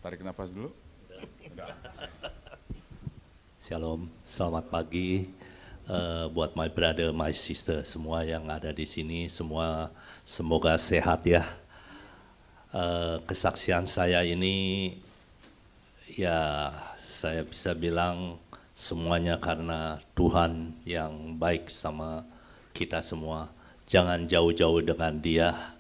Tarik nafas dulu. Udah. Shalom, selamat pagi buat my brother, my sister, semua yang ada di sini, semua semoga sehat ya. Kesaksian saya ini ya saya bisa bilang semuanya karena Tuhan yang baik sama kita semua. Jangan jauh-jauh dengan Dia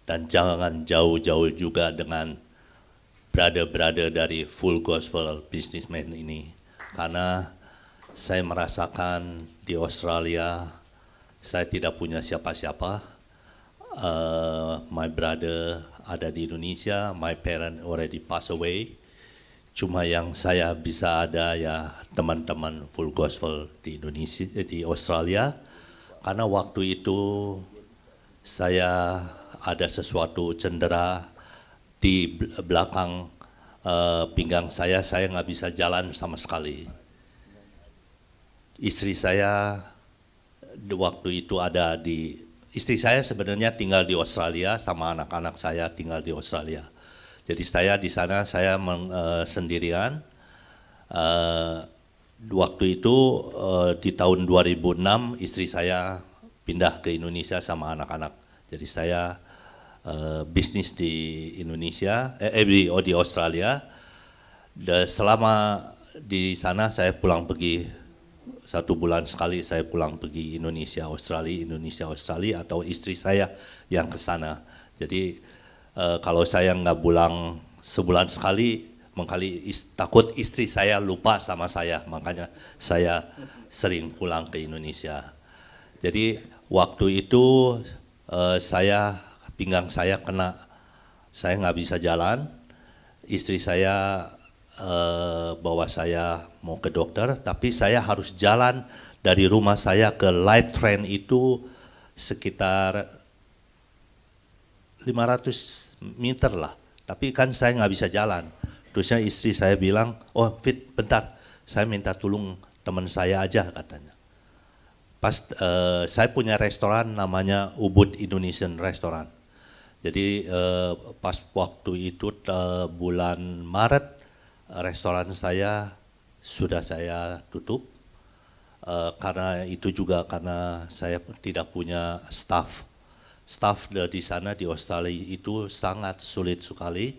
dan jangan jauh-jauh juga dengan brother-brother dari Full Gospel Businessman ini. Karena saya merasakan di Australia, saya tidak punya siapa-siapa. My brother ada di Indonesia, my parent already pass away. Cuma yang saya bisa ada ya teman-teman Full Gospel di Indonesia, di Australia. Karena waktu itu saya ada sesuatu cedera di belakang pinggang saya nggak bisa jalan sama sekali. Istri saya waktu itu ada di, istri saya sebenarnya tinggal di Australia sama anak-anak saya tinggal di Australia. Jadi saya di sana saya sendirian. Waktu itu di tahun 2006 istri saya pindah ke Indonesia sama anak-anak. Jadi saya bisnis di Indonesia, di Australia. Dan selama di sana saya pulang pergi 1 bulan sekali, saya pulang pergi Indonesia Australia, atau istri saya yang ke sana. Jadi kalau saya nggak pulang sebulan sekali, takut istri saya lupa sama saya, makanya saya sering pulang ke Indonesia. Jadi waktu itu pinggang saya kena, saya nggak bisa jalan. Istri saya bawa saya mau ke dokter, tapi saya harus jalan dari rumah saya ke light train itu sekitar 500 meter lah. Tapi kan saya nggak bisa jalan. Terusnya istri saya bilang, oh Fit bentar, saya minta tolong teman saya aja katanya. Pas saya punya restoran namanya Ubud Indonesian Restaurant. Jadi pas waktu itu bulan Maret restoran saya sudah saya tutup. Karena itu juga karena saya tidak punya staff. Staff di sana di Australia itu sangat sulit sekali.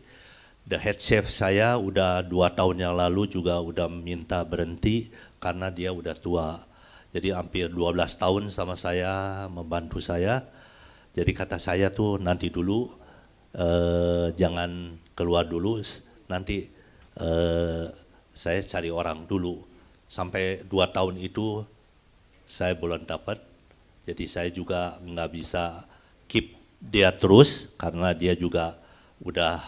The head chef saya udah 2 tahun yang lalu juga udah minta berhenti karena dia udah tua. Jadi hampir 12 tahun sama saya, membantu saya. Jadi kata saya tuh nanti dulu jangan keluar dulu, nanti saya cari orang dulu. Sampai 2 tahun itu saya belum dapat, jadi saya juga nggak bisa keep dia terus karena dia juga udah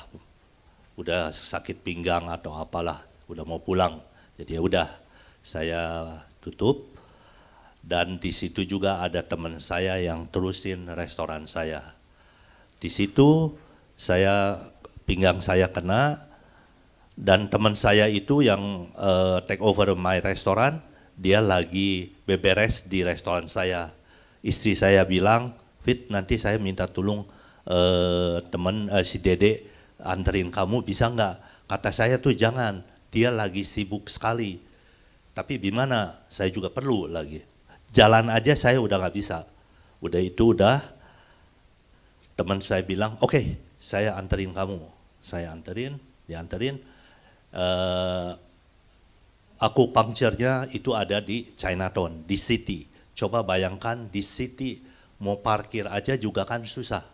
sakit pinggang atau apalah, udah mau pulang. Jadi ya udah saya tutup. Dan di situ juga ada teman saya yang terusin restoran saya. Di situ pinggang saya kena, dan teman saya itu yang take over my restoran, dia lagi beberes di restoran saya. Istri saya bilang, Fit nanti saya minta tolong si Dede anterin kamu bisa nggak? Kata saya tuh jangan, dia lagi sibuk sekali. Tapi gimana? Saya juga perlu lagi. Jalan aja saya udah nggak bisa. Udah teman saya bilang, oke, saya anterin kamu. Saya dianterin. Aku puncture-nya itu ada di Chinatown, di city. Coba bayangkan di city mau parkir aja juga kan susah.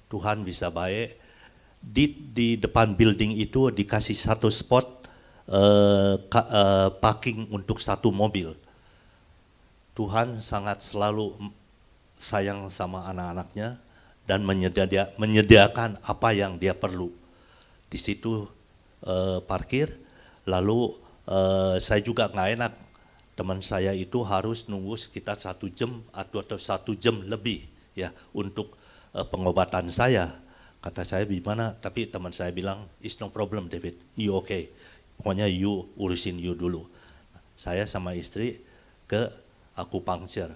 Tuhan bisa baik. Di depan building itu dikasih satu spot parking untuk 1 mobil. Tuhan sangat selalu sayang sama anak-anaknya dan menyediakan apa yang dia perlu. Di situ parkir, lalu saya juga nggak enak. Teman saya itu harus nunggu sekitar 1 jam atau 1 jam lebih ya untuk pengobatan saya. Kata saya gimana? Tapi teman saya bilang, it's no problem David, you okay. Pokoknya you urusin you dulu. Saya sama istri ke akupunktur.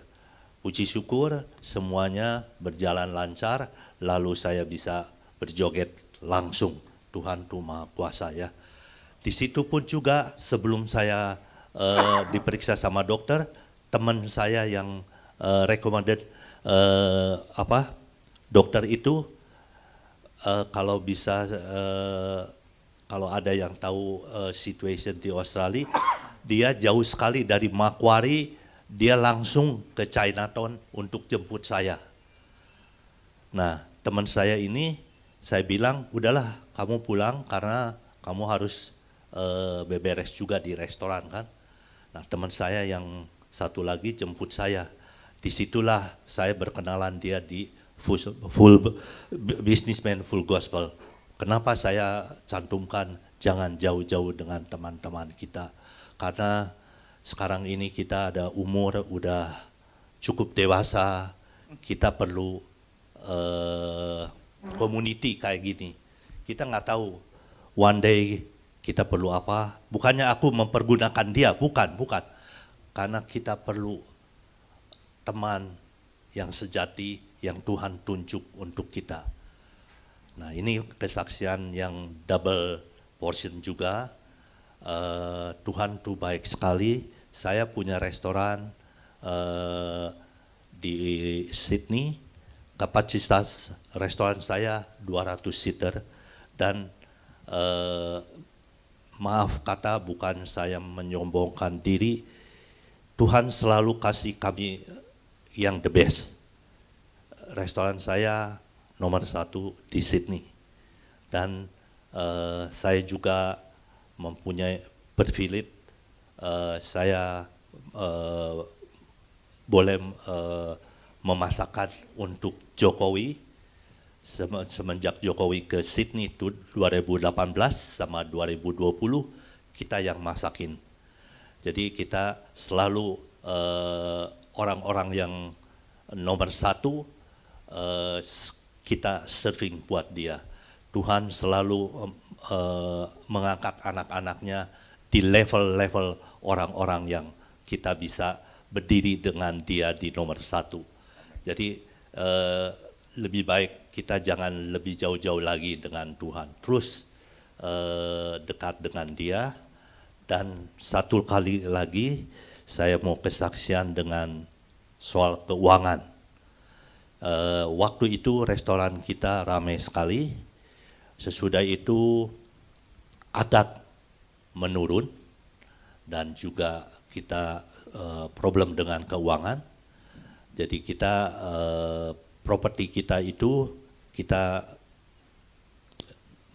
Puji syukur semuanya berjalan lancar, lalu saya bisa berjoget langsung. Tuhan tuh Maha Kuasa ya. Di situ pun juga sebelum saya diperiksa sama dokter, teman saya yang recommended dokter itu kalau bisa kalau ada yang tahu situation di Australia, dia jauh sekali dari Macquarie, dia langsung ke Chinatown untuk jemput saya. Nah, teman saya ini, saya bilang, udahlah kamu pulang karena kamu harus beberes juga di restoran kan. Nah, teman saya yang satu lagi jemput saya. Disitulah saya berkenalan dia di full businessman, full gospel. Kenapa saya cantumkan jangan jauh-jauh dengan teman-teman kita? Karena sekarang ini kita ada umur udah cukup dewasa, kita perlu community kayak gini. Kita nggak tahu one day kita perlu apa. Bukannya aku mempergunakan dia, bukan. Karena kita perlu teman yang sejati, yang Tuhan tunjuk untuk kita. Nah, ini kesaksian yang double portion juga. Tuhan tuh baik sekali. Saya punya restoran di Sydney. Kapasitas restoran saya 200 seater dan maaf kata bukan saya menyombongkan diri, Tuhan selalu kasih kami yang the best. Restoran saya nomor 1 di Sydney dan saya juga mempunyai privilege, saya boleh memasakkan untuk Jokowi semenjak Jokowi ke Sydney itu 2018 sama 2020 kita yang masakin. Jadi kita selalu orang-orang yang nomor 1 kita serving buat dia. Tuhan selalu mengangkat anak-anaknya di level-level orang-orang yang kita bisa berdiri dengan dia di nomor 1. Jadi lebih baik kita jangan lebih jauh-jauh lagi dengan Tuhan. Terus dekat dengan dia. Dan satu kali lagi saya mau kesaksian dengan soal keuangan. Waktu itu restoran kita ramai sekali. Sesudah itu agak menurun dan juga kita problem dengan keuangan. Jadi kita properti kita itu kita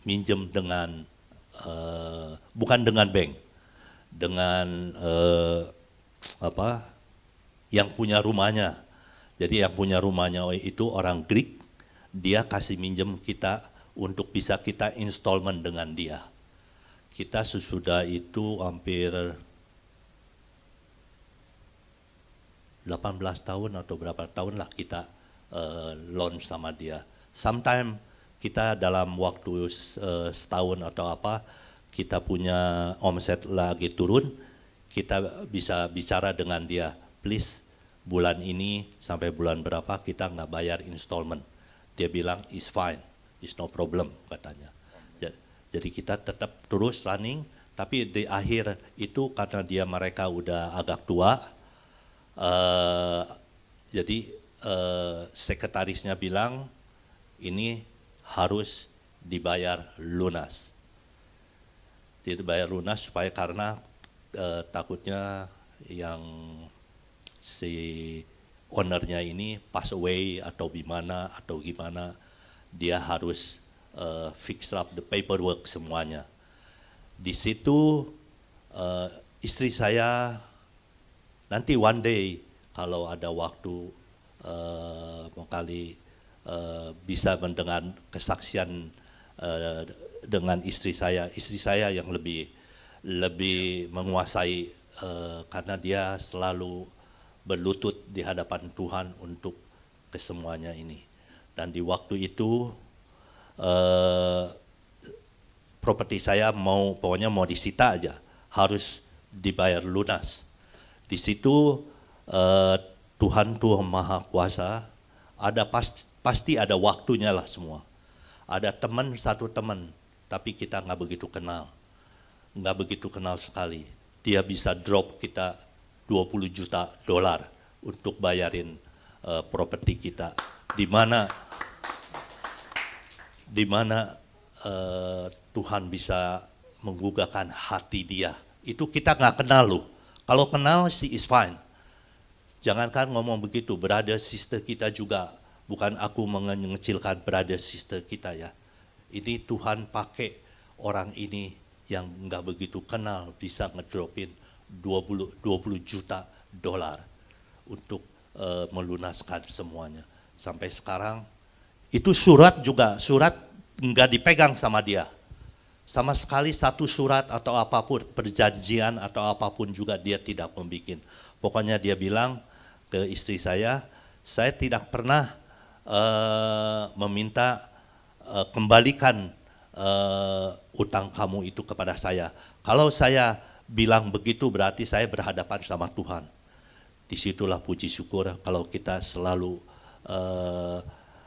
minjem dengan bukan dengan bank, dengan yang punya rumahnya. Jadi yang punya rumahnya itu orang Greek, dia kasih minjem kita untuk bisa kita installment dengan dia. Kita sesudah itu hampir 18 tahun atau berapa tahun lah kita loan sama dia. Sometime kita dalam waktu setahun atau apa, kita punya omset lagi turun, kita bisa bicara dengan dia, please bulan ini sampai bulan berapa kita nggak bayar installment. Dia bilang, is fine, is no problem katanya. Jadi kita tetap terus running, tapi di akhir itu karena mereka udah agak tua, jadi sekretarisnya bilang ini harus dibayar lunas. Dibayar lunas supaya karena takutnya yang si ownernya ini pass away atau gimana, dia harus fix up the paperwork semuanya. Di situ istri saya nanti one day kalau ada waktu bisa mendengar kesaksian dengan istri saya yang lebih menguasai karena dia selalu berlutut di hadapan Tuhan untuk kesemuanya ini. Dan di waktu itu properti saya pokoknya mau disita aja, harus dibayar lunas. Di situ Tuhan tuh Maha Kuasa, pasti ada waktunya lah semua. Ada satu teman tapi kita nggak begitu kenal. Nggak begitu kenal sekali. Dia bisa drop kita 20 juta dolar untuk bayarin properti kita. Di mana Tuhan bisa menggugahkan hati dia. Itu kita nggak kenal loh. Kalau kenal sih is fine. Jangankan ngomong begitu, brother sister kita juga, bukan aku mengecilkan brother sister kita ya. Ini Tuhan pakai orang ini yang nggak begitu kenal bisa ngedropin 20 juta dolar untuk melunaskan semuanya. Sampai sekarang itu surat nggak dipegang sama dia. Sama sekali satu surat atau apapun, perjanjian atau apapun juga dia tidak membuat. Pokoknya dia bilang ke istri saya tidak pernah meminta kembalikan utang kamu itu kepada saya. Kalau saya bilang begitu berarti saya berhadapan sama Tuhan. Disitulah puji syukur kalau kita selalu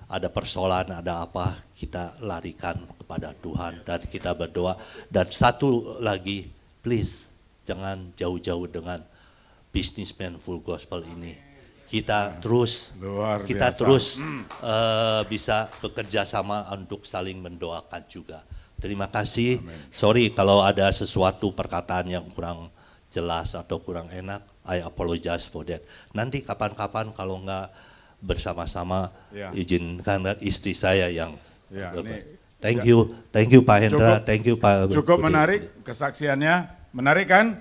ada persoalan, ada apa, kita larikan kepada Tuhan dan kita berdoa. Dan satu lagi, please jangan jauh-jauh dengan businessman full gospel ini. Kita terus bisa bekerja sama untuk saling mendoakan juga. Terima kasih. Amen. Sorry kalau ada sesuatu perkataan yang kurang jelas atau kurang enak. I apologize for that. Nanti kapan-kapan kalau enggak bersama-sama izinkan istri saya yang thank you Pak Hendra, thank you Pak. Cukup menarik kesaksiannya, menarik kan?